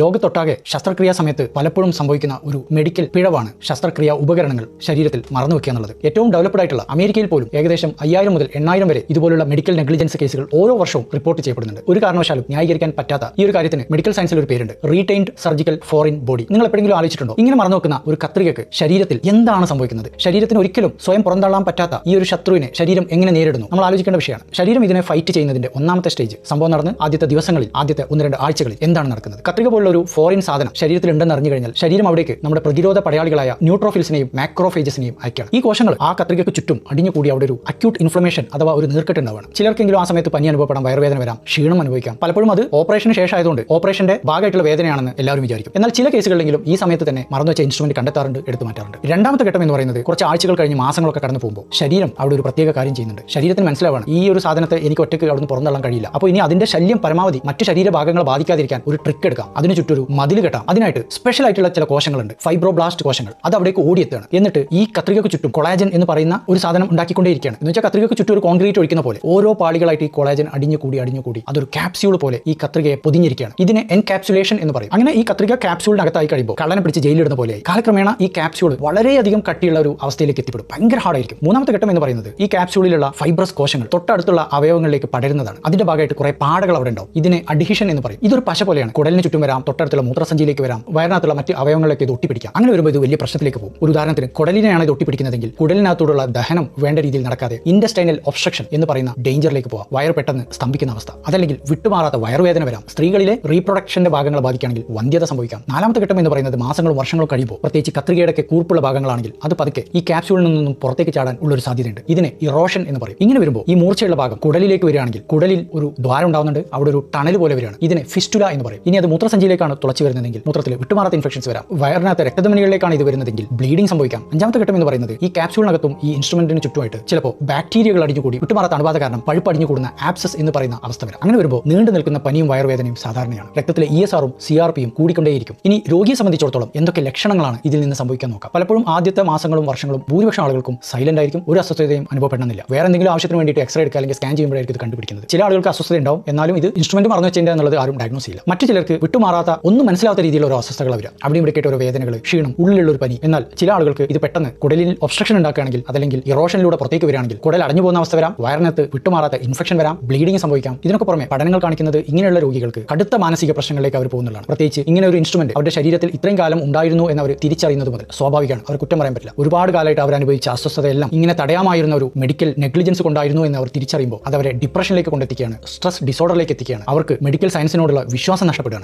ലോകത്തൊട്ടാകെ ശസ്ത്രക്രിയാ സമയത്ത് പലപ്പോഴും സംഭവിക്കുന്ന ഒരു മെഡിക്കൽ പിഴവാണ് ശസ്ത്രക്രിയാ ഉപകരണങ്ങൾ ശരീരത്തിൽ മറന്നുവെക്കുക എന്നുള്ളത്. ഏറ്റവും ഡെവലപ്ഡ് ആയിട്ടുള്ള അമേരിക്കയിൽ പോലും ഏകദേശം 5000 മുതൽ 8000 വരെ ഇതുപോലുള്ള മെഡിക്കൽ നെഗ്ലിജൻസ് കേസുകൾ ഓരോ വർഷവും റിപ്പോർട്ട് ചെയ്യപ്പെടുന്നുണ്ട്. ഒരു കാരണവശാലും ന്യായീകരിക്കാൻ പറ്റാത്ത ഈ ഒരു കാര്യത്തിന് മെഡിക്കൽ സയൻസിൽ ഒരു പേരുണ്ട്, റീറ്റെയിൻഡ് സർജിക്കൽ ഫോറിൻ ബോഡി. നിങ്ങൾ എപ്പോഴെങ്കിലും ആലോചിച്ചിട്ടുണ്ടോ ഇങ്ങനെ മറന്നുവെക്കുന്ന ഒരു കത്രികയ്ക്ക് ശരീരത്തിൽ എന്താണ് സംഭവിക്കുന്നത്? ശരീരത്തിന് ഒരിക്കലും സ്വയം പുറന്തള്ളാൻ പറ്റാത്ത ഈ ഒരു ശത്രുവിനെ ശരീരം എങ്ങനെ നേരിടുന്നു? നമ്മൾ ആലോചിക്കേണ്ട വിഷയമാണ്. ശരീരം ഇതിനെ ഫൈറ്റ് ചെയ്യുന്നതിന്റെ ഒന്നാമത്തെ സ്റ്റേജ് സംഭവം നടന്ന് ആദ്യത്തെ ദിവസങ്ങളിൽ, ആദ്യത്തെ 1-2 ആഴ്ചകളിൽ എന്താണ് നടക്കുന്നത്? കത്രിക പോലുള്ള ഒരു ഫോറിൻ സാധനം ശരീരത്തിൽ ഉണ്ടെന്ന് അറിഞ്ഞു കഴിഞ്ഞാൽ ശരീരം അവിടേക്ക് നമ്മുടെ പ്രതിരോധ പടയാളികളായ ന്യൂട്രോഫിൽസിനെയും മാക്രോഫേജസിനെയും അയക്കുകയാണ്. ഈ കോശങ്ങൾ ആ കത്രികയ്ക്ക് ചുറ്റും അടിഞ്ഞുകൂടി അവിടെ ഒരു അക്യൂട്ട് ഇൻഫ്ലമേഷൻ അഥവാ ഒരു നീർക്കെട്ട് ഉണ്ടാവുകയാണ്. ചിലർക്കെങ്കിലും ആ സമയത്ത് പനി അനുഭവപ്പെടാം, വയറുവേദന വരാം, ക്ഷീണം അനുഭവിക്കാം. പലപ്പോഴും അത് ഓപ്പറേഷന് ശേഷം ആയതുകൊണ്ട് ഓപ്പറേഷന്റെ ഭാഗമായിട്ടുള്ള വേദനയാണെന്ന് എല്ലാവരും വിചാരിക്കും. എന്നാൽ ചില കേസുകളിലെങ്കിലും ഈ സമയത്ത് തന്നെ മറന്നുവെച്ച ഇൻസ്ട്രുമെന്റ് കണ്ടെത്താറുണ്ട്, എടുത്തു മാറ്റാറുണ്ട്. രണ്ടാമത്തെ ഘട്ടം എന്ന് പറയുന്നത് കുറച്ച് ആഴ്ചകൾ കഴിഞ്ഞ് മാസങ്ങളൊക്കെ കടന്നു പോകുമ്പോൾ ശരീരം അവിടെ ഒരു പ്രത്യേക കാര്യം ചെയ്യുന്നുണ്ട്. ശരീരത്തിന് മനസ്സിലാവാണ് ഈ ഒരു സാധനത്തെ എനിക്ക് ഒറ്റയ്ക്ക് അവിടെ നിന്ന് പുറന്തള്ളാൻ കഴിയില്ല. അപ്പോൾ ഇനി അതിന്റെ ശല്യം പരമാവധി മറ്റ് ശരീരഭാഗങ്ങളെ ബാധിക്കാതിരിക്കാൻ ഒരു ട്രിക്ക് എടുക്കാം, അതിന് ചുറ്റൊരു മതിൽ കെട്ടാം. അതിനായിട്ട് സ്പെഷ്യൽ ആയിട്ടുള്ള ചില കോശങ്ങളുണ്ട്, ഫൈബ്രോബ്ലാസ്റ്റ് കോശങ്ങൾ. അത് അവിടേക്ക് ഓടിയെത്തുകയാണ്. എന്നിട്ട് ഈ കത്രികയ്ക്ക് ചുറ്റും കൊളാജൻ എന്ന് പറയുന്ന ഒരു സാധനം ഉണ്ടാക്കിക്കൊണ്ടേയിരിക്കുകയാണ്. എന്ന് വെച്ചാൽ കത്രികയ്ക്ക് ചുറ്റും ഒരു കോൺക്രീറ്റ് ഒഴിക്കുന്ന പോലെ ഓരോ പാളികളായിട്ട് ഈ കൊളാജൻ അടിഞ്ഞുകൂടി അതൊരു ക്യാപ്സ്യൂൾ പോലെ ഈ കത്രികയെ പൊതിഞ്ഞിരിക്കുകയാണ്. ഇതിനെ എൻകാപ്സുലേഷൻ എന്ന് പറയും. അങ്ങനെ ഈ കത്രിക ക്യാപ്സ്യൂളിനകത്തായി കഴിയുമ്പോൾ കള്ളനെ പിടിച്ച് ജയിലിടുന്ന പോലെയായി. കാലക്രമേണ ഈ ക്യാപ്സ്യൂൾ വളരെയധികം കട്ടിയുള്ള ഒരു അവസ്ഥയിലേക്ക് എത്തിപ്പെടും. ഭയങ്കര ഹാർഡായിരിക്കും. മൂന്നാമത്തെ ഘട്ടം എന്ന് പറയുന്നത് ഈ ക്യാപ്സ്യൂളിലുള്ള ഫൈബ്രസ് കോശങ്ങൾ തൊട്ടടുത്തുള്ള അവയവങ്ങളിലേക്ക് പടരുന്നതാണ്. അതിന്റെ ഭാഗമായിട്ട് കുറെ പാടകൾ അവിടെ ഉണ്ടാവും. ഇതിനെ അഡ്ഹീഷൻ എന്ന് പറയും. ഇതൊരു പശ പോലെയാണ്. കുടലിന് ചുറ്റും വരാം, തൊട്ടടുത്തുള്ള മൂത്രസഞ്ചിയിലേക്ക് വരാം, വയറിനകത്തുള്ള മറ്റ് അവയവങ്ങളിലേക്ക് ഇത് ഒട്ടിപ്പിടിക്കാം. അങ്ങനെ വരുമ്പോൾ ഇത് വലിയ പ്രശ്നത്തിലേക്ക് പോകും. ഒരു ഉദാഹരണത്തിന് കുടലിനെയാണ് ഇത് ഒട്ടിപ്പിടിക്കുന്നതെങ്കിൽ കുടലിനകത്തോടുള്ള ദഹനം വേണ്ട രീതിയിൽ നടക്കാതെ ഇൻഡസ്റ്റൈനൽ ഒബ്സ്ട്രക്ഷൻ എന്ന് പറയുന്ന ഡേഞ്ചറിലേക്ക് പോകാം. വയറ് പെട്ടെന്ന് സ്തംഭിക്കുന്ന അവസ്ഥ, അതല്ലെങ്കിൽ വിട്ടുമാറാത്ത വയറുവേദന വരാം. സ്ത്രീകളിലെ റീപ്രൊഡക്ഷന്റെ ഭാഗങ്ങളെ ബാധിക്കുകയാണെങ്കിൽ വന്ധ്യത സംഭവിക്കാം. നാലാമത്തെ ഘട്ടം എന്ന് പറയുന്നത് മാസങ്ങളും വർഷങ്ങളും കഴിയുമ്പോൾ, പ്രത്യേകിച്ച് കത്രികയുടെ കൂർപ്പുള്ള ഭാഗങ്ങളാണെങ്കിൽ അത് പതുക്കെ ഈ ക്യാപ്സ്യൂളിൽ നിന്നും പുറത്തേക്ക് ചാടാൻ ഉള്ള ഒരു സാധ്യതയുണ്ട്. ഇതിനെ ഇറോഷൻ എന്ന് പറയും. ഇങ്ങനെ വരുമ്പോൾ ഈ മൂർച്ചയുള്ള ഭാഗം കുടലിലേക്ക് വരികയാണെങ്കിൽ കുടലിൽ ഒരു ദ്വാരം ഉണ്ടാവുന്നുണ്ട്, അവിടെ ഒരു ടണൽ പോലെ വരികയാണ്. ഇതിനെ ഫിസ്റ്റുല എന്ന് പറയും. ഇനി അത് മൂത്രസഞ്ചിയിലേക്കാണ് തുളച്ചു വരുന്നതെങ്കിൽ മൂത്രത്തിൽ വിട്ടുമാറാത്ത ഇൻഫെക്ഷൻസ് വരാം. വയറിനകത്ത് രക്തധമനികളിലേക്കാണ് ഇത് വരുന്നതെങ്കിൽ ബ്ലീഡിംഗ് സംഭവിക്കാം. അഞ്ചാമത്തെ ഘട്ടം എന്ന് പറയുന്നത് ഈ ക്യാപ്സ്യൂളിനകത്തും ഈ ഇൻസ്ട്രുമെന്റിന് ചുറ്റുമായിട്ട് ചിലപ്പോൾ ബാക്ടീരിയകൾ അടിഞ്ഞുകൂടി വിട്ടുമാറാത്ത അണുബാധ കാരണം പഴുപ്പ് അടിഞ്ഞു കൂടുന്ന ആപ്സസ് എന്ന് പറയുന്ന അവസ്ഥ വരാം. അങ്ങനെ വരുമ്പോൾ നീണ്ടു നിൽക്കുന്ന പനിയും വയറുവേദനയും സാധാരണയാണ്. രക്തത്തിലെ ESRഉം CRPയും കൂടിക്കൊണ്ടേയിരിക്കും. ഇനി രോഗിയെ സംബന്ധിച്ചിടത്തോളം എന്തൊക്കെ ലക്ഷണങ്ങളാണ് ഇതിൽ നിന്ന് സംഭവിക്കാൻ നോക്കാം. പലപ്പോഴും ആദ്യത്തെ മാസങ്ങളും വർഷങ്ങളും ഭൂരിപക്ഷം ആളുകൾക്കും സൈലന്റ് ആയിരിക്കും, ഒരു അസ്വസ്ഥതയും അനുഭവപ്പെടുന്നില്ല. വേറെ എന്തെങ്കിലും ആവശ്യത്തിന് വേണ്ടിയിട്ട് എക്സ്റേ എടുക്കുക അല്ലെങ്കിൽ സ്കാൻ ചെയ്യുമ്പോഴായിരിക്കും ഇത് കണ്ടുപിടിക്കുന്നത്. ചില ആളുകൾക്ക് അസ്വസ്ഥത ഉണ്ടാവും, എന്നാലും ഇത് ഇൻസ്ട്രുമെന്റ് മറന്നു വെച്ചതിന്റെ എന്നുള്ളത് ആരും ഡയഗ്നോസ് ചെയ്യില്ല. മറ്റു ചിലർക്ക് വിട്ടുമാറാത്ത ഒന്നും മനസ്സിലാത്ത രീതിയിലുള്ള ഒരു അസ്വസ്ഥകൾ വരാം. അവിടെ ഇവിടേക്കായിട്ട് ഓരോ വേദനകൾ, ക്ഷീണം, ഉള്ളിലുള്ള ഒരു പനി. എന്നാൽ ചില ആളുകൾക്ക് ഇത് പെട്ടെന്ന് കുടലിൽ ഒബ്സ്ട്രക്ഷൻ ഉണ്ടാക്കുകയാണെങ്കിൽ അതല്ലെങ്കിൽ ഇറോഷനിലൂടെ പുറത്തേക്ക് വരികയാണെങ്കിൽ കുടൽ അടഞ്ഞു പോകുന്ന അവസ്ഥ വരാം, വയറിനകത്ത് വിട്ടുമാറാത്ത ഇൻഫെക്ഷൻ വരാം, ബ്ലീഡിംഗ് സംഭവിക്കാം. ഇതിനൊക്കെ പുറമെ പഠനങ്ങൾ കാണിക്കുന്നത് ഇങ്ങനെയുള്ള രോഗികൾക്ക് കടുത്ത മാനസിക പ്രശ്നങ്ങളിലേക്ക് അവർ പോകുന്നതാണ്. പ്രത്യേകിച്ച് ഇങ്ങനെ ഒരു ഇൻസ്ട്രുമെന്റ് അവരുടെ ശരീരത്തിൽ ഇത്രയും കാലം ഉണ്ടായിരുന്നു എന്ന് അവർ തിരിച്ചറിയുന്നത് മുതൽ സ്വാഭാവികമാണ്, അവർ കുറ്റം പറയാൻ പറ്റില്ല. ഒരുപാട് കാലമായിട്ട് അവർ അനുഭവിച്ച അസ്വസ്ഥതയെല്ലാം ഇങ്ങനെ തടയാമായിരുന്ന ഒരു മെഡിക്കൽ നെഗ്ലിജൻസ് കൊണ്ടായിരുന്നു എന്ന് അവർ തിരിച്ചറിയുമ്പോൾ അത് അവരെ ഡിപ്രഷനിലേക്ക് കൊണ്ടെത്തിക്കുകയാണ്, സ്ട്രെസ് ഡിസോർഡറിലേക്ക് എത്തിക്കുകയാണ്. അവർക്ക് മെഡിക്കൽ സയൻസിനോടുള്ള വിശ്വാസം നഷ്ടപ്പെടുകയാണ്.